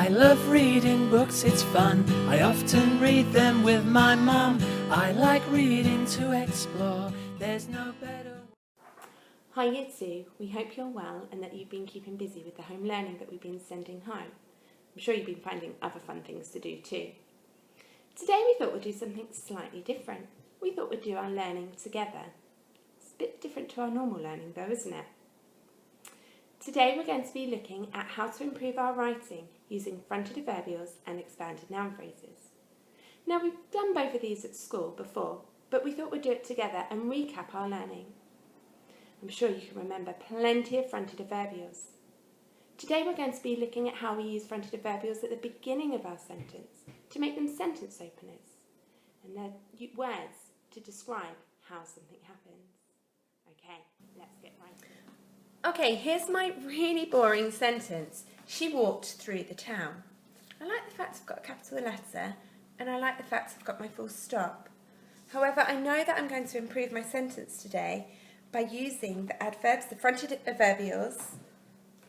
I love reading books, it's fun. I often read them with my mum. I like reading to explore. There's no better. Hi Year 2, we hope you're well and that you've been keeping busy with the home learning that we've been sending home. I'm sure you've been finding other fun things to do too. Today we thought we'd do something slightly different. We thought we'd do our learning together. It's a bit different to our normal learning though, isn't it? Today we're going to be looking at how to improve our writing using fronted adverbials and expanded noun phrases. Now we've done both of these at school before, but we thought we'd do it together and recap our learning. I'm sure you can remember plenty of fronted adverbials. Today we're going to be looking at how we use fronted adverbials at the beginning of our sentence to make them sentence openers, and they're words to describe how something happens. Okay, let's get right to it. Okay, here's my really boring sentence. She walked through the town. I like the fact I've got a capital letter, and I like the fact I've got my full stop. However, I know that I'm going to improve my sentence today by using the adverbs, the fronted adverbials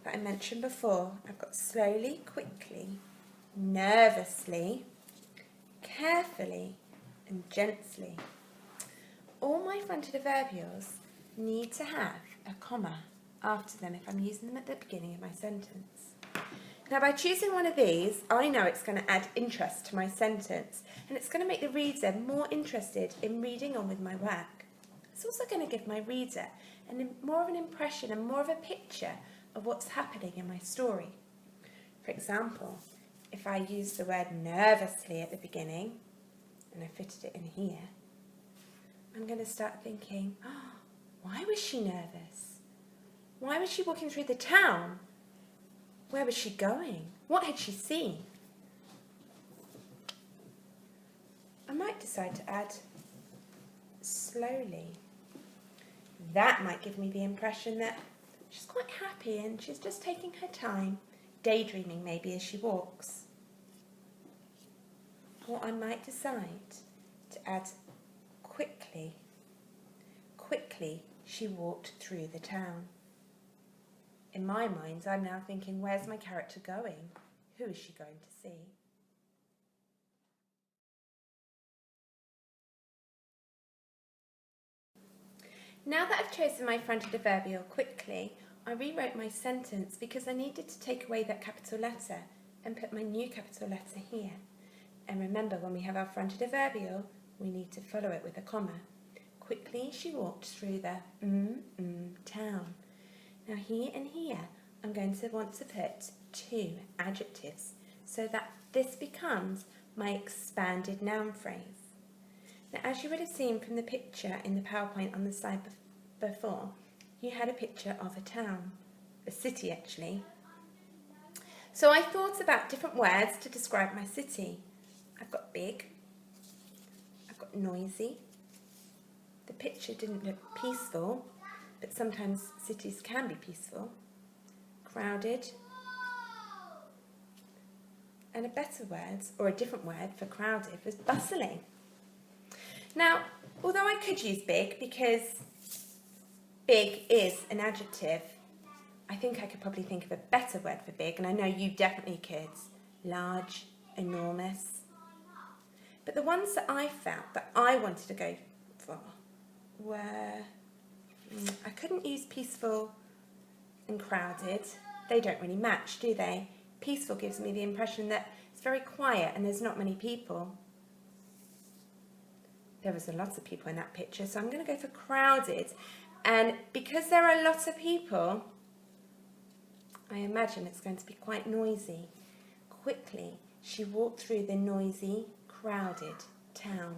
that I mentioned before. I've got slowly, quickly, nervously, carefully, and gently. All my fronted adverbials need to have a comma after them if I'm using them at the beginning of my sentence. Now by choosing one of these, I know it's going to add interest to my sentence, and it's going to make the reader more interested in reading on with my work. It's also going to give my reader more of an impression and more of a picture of what's happening in my story. For example, if I use the word nervously at the beginning, and I fitted it in here, I'm going to start thinking, oh, why was she nervous? Why was she walking through the town? Where was she going? What had she seen? I might decide to add slowly. That might give me the impression that she's quite happy and she's just taking her time, daydreaming maybe as she walks. Or I might decide to add quickly. Quickly she walked through the town. In my mind, I'm now thinking, where's my character going? Who is she going to see? Now that I've chosen my fronted adverbial quickly, I rewrote my sentence because I needed to take away that capital letter and put my new capital letter here. And remember, when we have our fronted adverbial, we need to follow it with a comma. Quickly she walked through the town. Now here and here, I'm going to want to put two adjectives so that this becomes my expanded noun phrase. Now as you would have seen from the picture in the PowerPoint on the slide before, you had a picture of a town, a city actually. So I thought about different words to describe my city. I've got big, I've got noisy. The picture didn't look peaceful, but sometimes cities can be peaceful. Crowded. And a better word, or a different word for crowded, was bustling. Now, although I could use big because big is an adjective, I think I could probably think of a better word for big, and I know you definitely could. Large, enormous. But the ones that I felt that I wanted to go for were, I couldn't use peaceful and crowded. They don't really match, do they? Peaceful gives me the impression that it's very quiet and there's not many people. There was a lot of people in that picture, so I'm going to go for crowded. And because there are a lot of people, I imagine it's going to be quite noisy. Quickly, she walked through the noisy, crowded town.